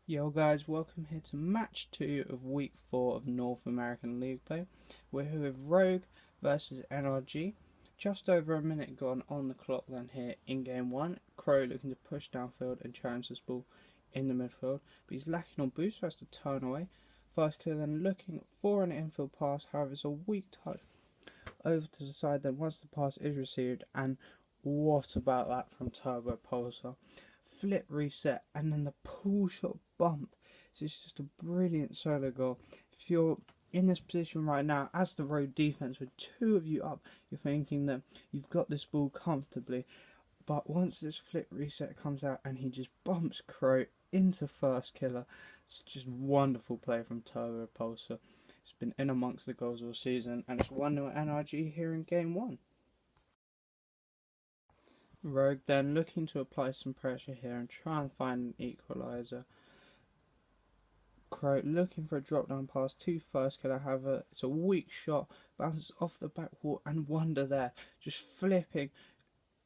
Yo guys, welcome here to match 2 of week 4 of North American League play. We're here with Rogue versus NRG. Just over a minute gone on the clock then here in game 1. Crow looking to push downfield and challenge this ball in the midfield, but he's lacking on boost, so has to turn away. First clear then looking for an infield pass, however it's a weak touch over to the side then once the pass is received, and what about that from Turbo Pulsar? Flip reset and then the pull shot bump. So it's just a brilliant solo goal. If you're in this position right now as the road defense with two of you up, you're thinking that you've got this ball comfortably, but once this flip reset comes out and he just bumps Crow into first killer, it's just wonderful play from Turbo Pulsar. It's been in amongst the goals all season, and it's 1-0 NRG here in game 1. Rogue then looking to apply some pressure here and try and find an equaliser. Crow looking for a drop down pass to first killer, however it's a weak shot, bounces off the back wall, and Wonder there just flipping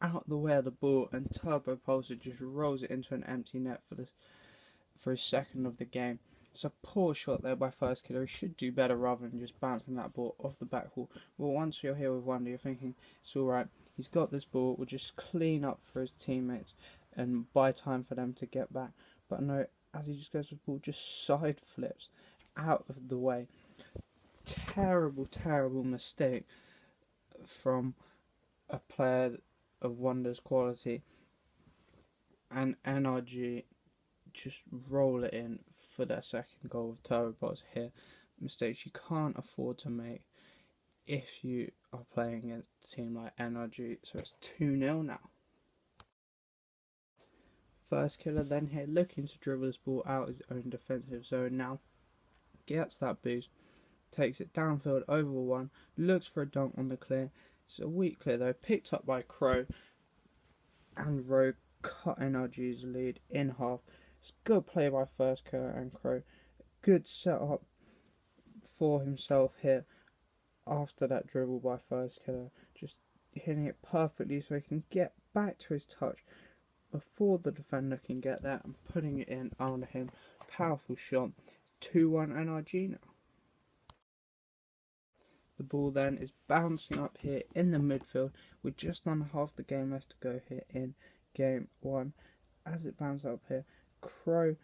out the way of the ball, and Turbo Pulsar just rolls it into an empty net for his second of the game. It's a poor shot there by first killer. He should do better rather than just bouncing that ball off the back wall. Well, once you're here with Wonder, you're thinking it's alright. He's got this ball. We'll just clean up for his teammates and buy time for them to get back. But no, as he just goes with the ball, just side flips out of the way. Terrible, terrible mistake from a player of Wonder's quality. And NRG just roll it in for their second goal with Turbo Pulsar here. Mistakes you can't afford to make if you are playing against a team like NRG. So it's 2-0 now. First killer then here looking to dribble this ball out his own defensive zone now. Gets that boost, takes it downfield over one, looks for a dunk on the clear. It's a weak clear though, picked up by Crow, and Rogue cut NRG's lead in half. It's good play by first killer and Crow. Good setup for himself here after that dribble by first killer. Just hitting it perfectly so he can get back to his touch before the defender can get there and putting it in under him. Powerful shot. 2-1 NRG now. The ball then is bouncing up here in the midfield with just under half the game left to go here in game 1. As it bounces up here, Crow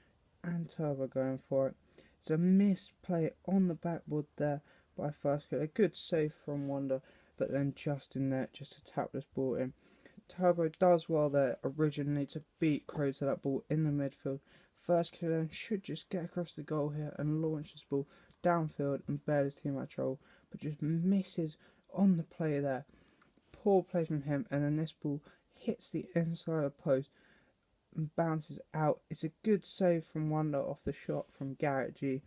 and Turbo going for it. It's a misplay on the backboard there by first killer. A good save from Wonder, but then just in there just to tap this ball in. Turbo does well there originally to beat Crow to that ball in the midfield. First killer should just get across the goal here and launch this ball downfield and bear his team at trouble, but just misses on the play there. Poor play from him, and then this ball hits the inside post and bounces out. It's a good save from Wonder off the shot from Garrett G,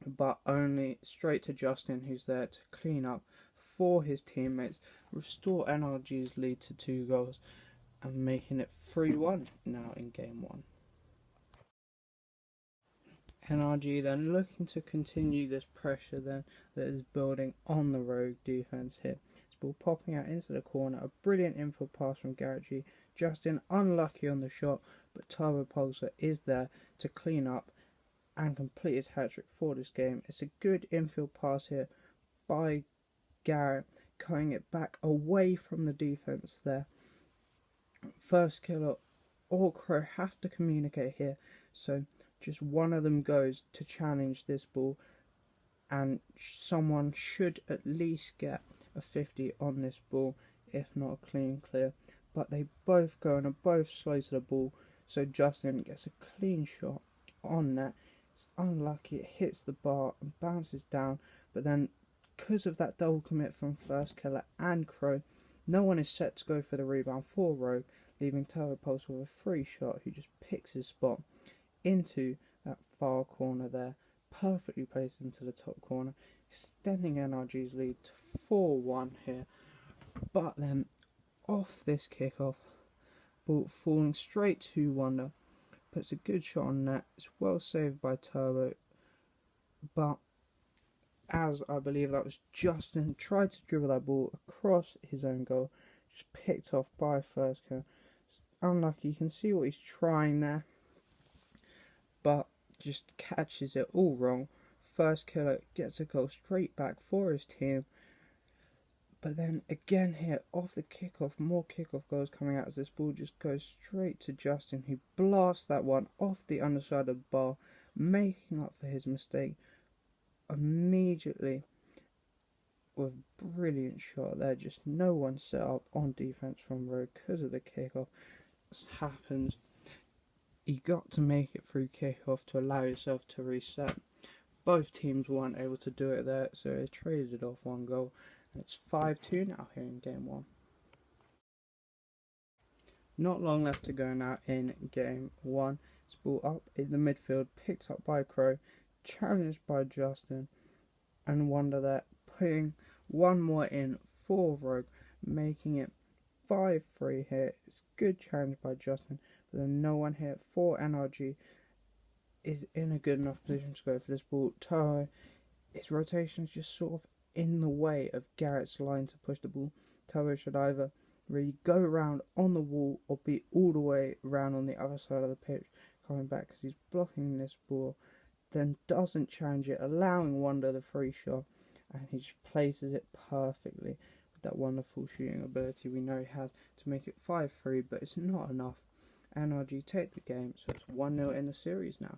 but only straight to Justin, who's there to clean up for his teammates, restore NRG's lead to 2 goals, and making it 3-1 now in game 1. NRG then looking to continue this pressure then that is building on the Rogue defense here. This ball popping out into the corner, a brilliant infield pass from Garrett G. Justin unlucky on the shot, but Turbo Pulsar is there to clean up and complete his hat-trick for this game. It's a good infield pass here by Garrett, cutting it back away from the defense there. First killer or Crow have to communicate here, so just one of them goes to challenge this ball, and someone should at least get a 50 on this ball, if not a clean clear. But they both go and are both slow to the ball, so Justin gets a clean shot on that. It's unlucky, it hits the bar and bounces down, but then because of that double commit from first killer and Crow, no one is set to go for the rebound for Rogue, leaving Turbo Pulsar with a free shot who just picks his spot into that far corner there, perfectly placed into the top corner, extending NRG's lead to 4-1 here. But then off this kickoff, ball falling straight to Wonder, puts a good shot on net. It's well saved by Turbo, but as I believe that was Justin, tried to dribble that ball across his own goal, just picked off by first killer. It's unlucky, you can see what he's trying there, but just catches it all wrong. First killer gets a goal straight back for his team. But then again here, off the kickoff, more kickoff goals coming out as this ball just goes straight to Justin, who blasts that one off the underside of the bar, making up for his mistake immediately with a brilliant shot there. Just no one set up on defence from Rogue because of the kickoff. This happens. You got to make it through kickoff to allow yourself to reset. Both teams weren't able to do it there, so they traded off one goal. It's 5-2 now here in game 1. Not long left to go now in game 1. It's ball up in the midfield, picked up by Crow, challenged by Justin, and Wonder there, putting one more in for Rogue, making it 5-3 here. It's good challenge by Justin, but then no one here for NRG is in a good enough position to go for this ball. Tahoe, his rotation's just sort of in the way of Garrett's line to push the ball. Tahoe should either really go round on the wall or be all the way round on the other side of the pitch, coming back because he's blocking this ball, then doesn't challenge it, allowing Wonder the free shot, and he just places it perfectly with that wonderful shooting ability we know he has to make it 5-3, but it's not enough. NRG take the game, so it's 1-0 in the series now.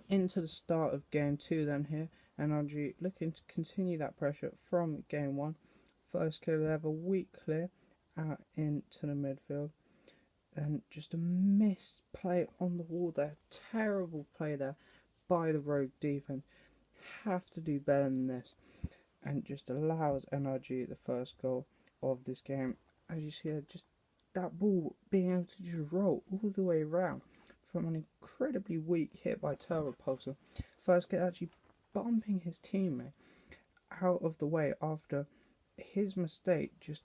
Into the start of game 2 then here, NRG looking to continue that pressure from game 1. First clear, they have a weak clear out into the midfield, and just a missed play on the wall there. Terrible play there by the Rogue defense. Have to do better than this, and just allows NRG the first goal of this game. As you see, just that ball being able to just roll all the way around from an incredibly weak hit by Turbo Pulsar. First kid actually bumping his teammate out of the way after his mistake, just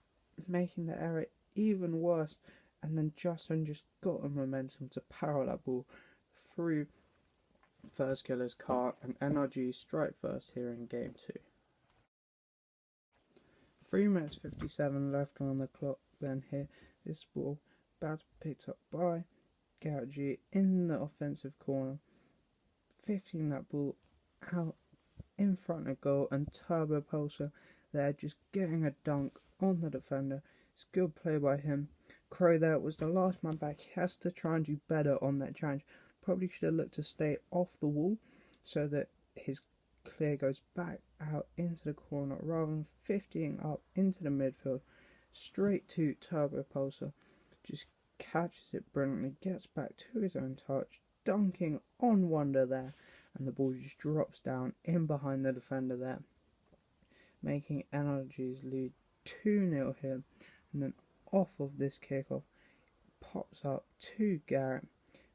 making the error even worse, and then Justin just got the momentum to power that ball through first killer's car, and NRG strike first here in game 2. 3 minutes 57 left on the clock then here. This ball about picked up by Garrett G in the offensive corner, 15 that ball out in front of goal, and Turbo Pulsar there just getting a dunk on the defender. It's good play by him. Crow there was the last man back. He has to try and do better on that challenge. Probably should have looked to stay off the wall so that his clear goes back out into the corner rather than 50ing up into the midfield straight to Turbo Pulsar. Just catches it brilliantly, gets back to his own touch, dunking on Wonder there, and the ball just drops down in behind the defender there, making NRG's lead 2-0 here. And then off of this kickoff, pops up to Garrett,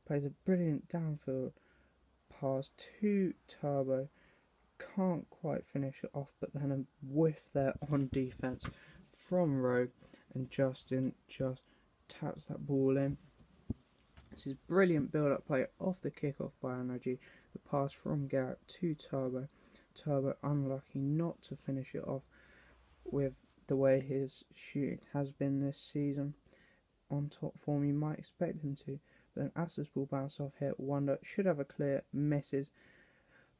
plays a brilliant downfield pass to Turbo, can't quite finish it off, but then a whiff there on defense from Rogue, and Justin just taps that ball in. This is brilliant build-up play off the kickoff by NRG. The pass from Garrett to Turbo. Turbo unlucky not to finish it off with the way his shooting has been this season. On top form, you might expect him to. But then as this ball bounces off here, Wonder should have a clear, misses.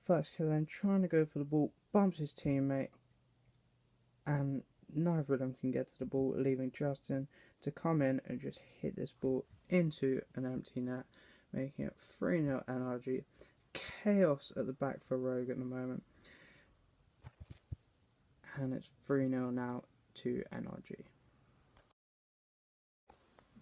First killer then trying to go for the ball, bumps his teammate, and neither of them can get to the ball, leaving Justin to come in and just hit this ball into an empty net, making it 3-0 NRG. Chaos at the back for Rogue at the moment, and it's 3-0 now to NRG.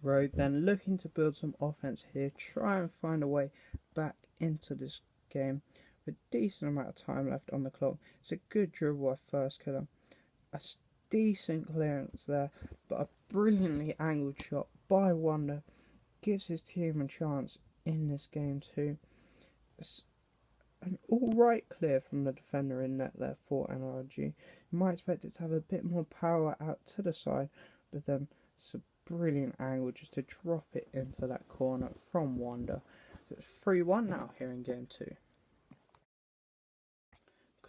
Rogue then looking to build some offense here, try and find a way back into this game with a decent amount of time left on the clock. It's a good dribble by first killer, a decent clearance there, but a brilliantly angled shot by Wonder gives his team a chance in this game too. It's an alright clear from the defender in net there for NRG. You might expect it to have a bit more power out to the side, but then it's a brilliant angle just to drop it into that corner from Wonder. So it's 3-1 now here in game 2.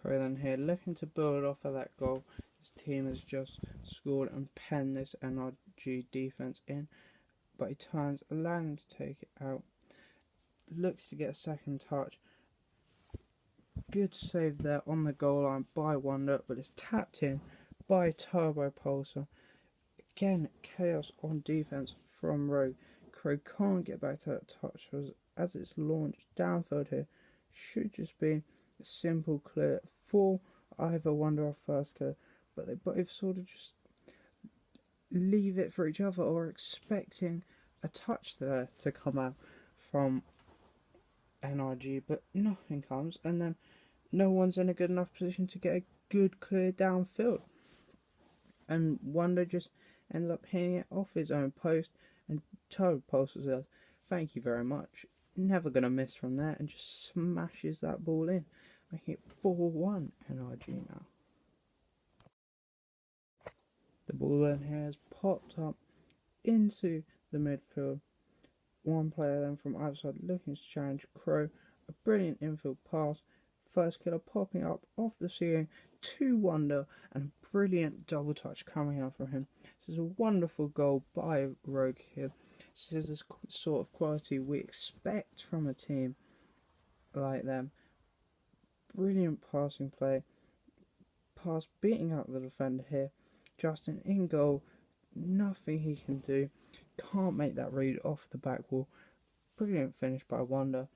Then here looking to build off of that goal. His team has just scored and penned this NRG defense in. but he turns, allowing him to take it out. Looks to get a second touch. Good save there on the goal line by Wonder, but it's tapped in by Turbo Pulsar. Again, chaos on defense from Rogue. Crow can't get back to that touch as it's launched downfield here. Should just be a simple clear for either Wonder or First Kill, but they both sort of just leave it for each other or expecting a touch there to come out from NRG, but nothing comes, and then no one's in a good enough position to get a good clear downfield. And Wonder just ends up hitting it off his own post, and Turbo Pulsar says, "Thank you very much." Never going to miss from there, and just smashes that ball in, making it 4-1 NRG now. The ball then has popped up into the midfield. One player then from either side looking to challenge Crow. A brilliant infield pass. First Killer popping up off the ceiling to Wonder, and a brilliant double touch coming out from him. This is a wonderful goal by Rogue here. This is the sort of quality we expect from a team like them. Brilliant passing play. Pass beating out the defender here. Justin in goal. Nothing he can do. Can't make that read off the back wall. Brilliant finish by Wonder.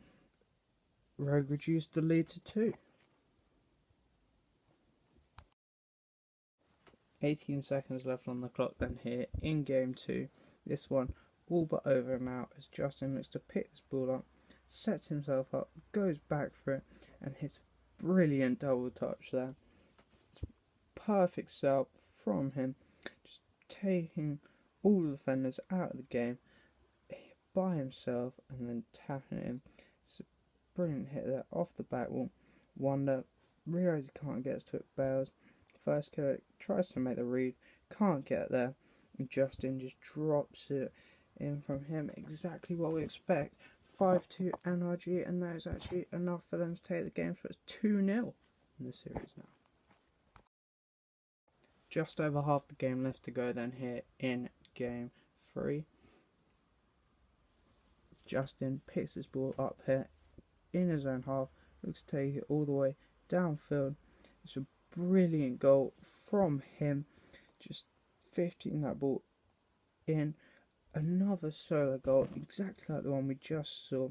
Rogue reduced the lead to 2. 18 seconds left on the clock then here in game 2. This one all but over now as Justin looks to pick this ball up, sets himself up, goes back for it, and hits a brilliant double touch there. It's perfect setup from him, just taking all the defenders out of the game by himself and then tapping it in. It's a brilliant hit there off the back wall. Wonder realises he can't get to it, bails. First Killer tries to make the read, can't get there, and Justin just drops it in from him. Exactly what we expect. 5-2 NRG, and that is actually enough for them to take the game, so it's 2-0 in the series now. Just over half the game left to go then here in game 3. Justin picks his ball up here in his own half, looks to take it all the way downfield. It's a brilliant goal from him, just 15 that ball in. Another solo goal, exactly like the one we just saw,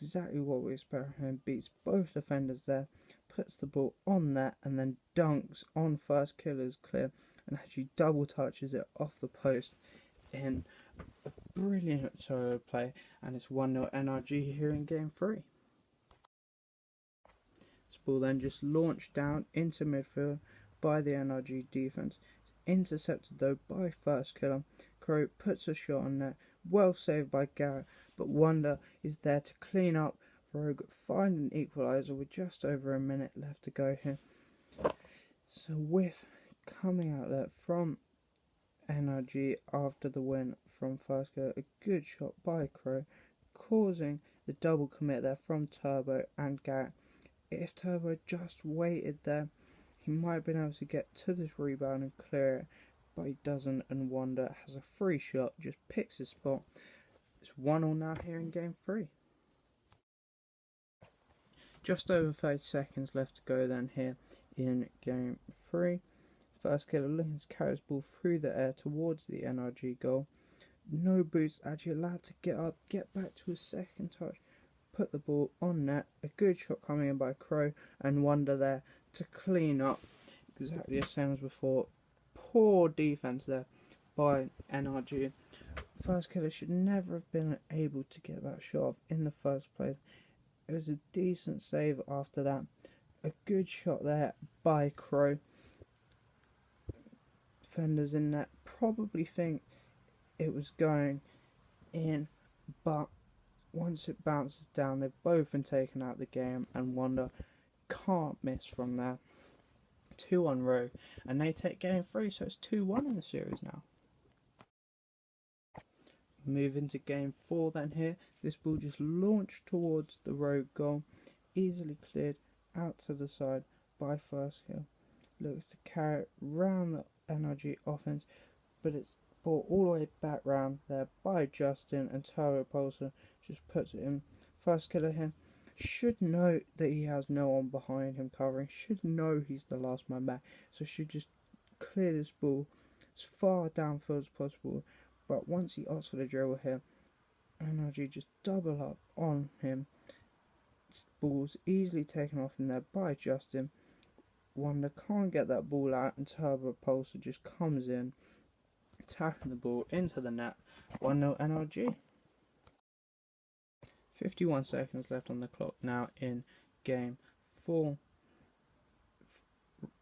exactly what we expect from him. Beats both defenders there, puts the ball on net, and then dunks on First Killer's clear and actually double touches it off the post in a brilliant solo play, and it's 1-0 NRG here in game 3. This ball then just launched down into midfield by the NRG defense. It's intercepted though by First Killer. Crow puts a shot on net, well saved by Garrett, but Wonder is there to clean up. Rogue find an equaliser with just over a minute left to go here. So whiff coming out there from NRG after the win from First Killer. A good shot by Crow, causing the double commit there from Turbo and Garrett. If Turbo just waited there, he might have been able to get to this rebound and clear it, but he doesn't, and Wonder has a free shot, just picks his spot. It's 1-1 now here in game 3. Just over 30 seconds left to go then here in game 3. First Killer looking to carry his ball through the air towards the NRG goal. No boost, actually allowed to get up, get back to his second touch, put the ball on net. A good shot coming in by Crow, and Wonder there to clean up. Exactly the same as before. Poor defense there by NRG. First Killer should never have been able to get that shot off in the first place. It was a decent save after that. A good shot there by Crow. Defenders in net probably think it was going in, but once it bounces down, they've both been taken out of the game, and Wonder can't miss from there. 2-1 Rogue, and they take game 3, so it's 2-1 in the series now. Move into game 4 then here. This ball just launched towards the Rogue goal, easily cleared out to the side by First Kill. Looks to carry it round the NRG offense, but it's ball all the way back round there by Justin, and Turbo Pulsar just puts it in. First killer here should know that he has no one behind him covering, should know he's the last man back, so should just clear this ball as far downfield as possible. But once he opts for the dribble here, NRG just double up on him. Ball's easily taken off him there by Justin. Wonder can't get that ball out, and Turbo Pulsar just comes in, tapping the ball into the net. 1-0 NRG. 51 seconds left on the clock now in game 4.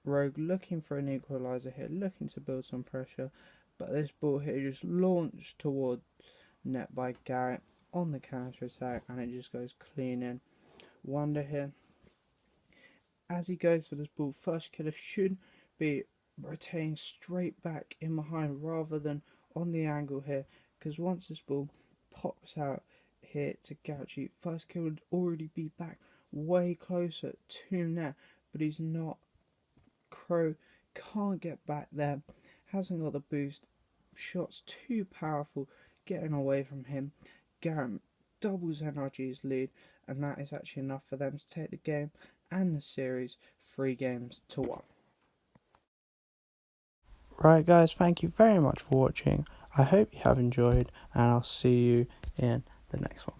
Rogue looking for an equaliser here, looking to build some pressure, but this ball here just launched towards net by Garrett on the counter attack, and it just goes clean in. Wonder here, as he goes for this ball, first killer should be rotating straight back in behind rather than on the angle here, because once this ball pops out here to Gauchi, first kill would already be back way closer to net, but he's not. Crow can't get back there, hasn't got the boost, shots too powerful, getting away from him. Garrett doubles NRG's lead, and that is actually enough for them to take the game and the series 3-1. Right guys, thank you very much for watching. I hope you have enjoyed, and I'll see you in the next one.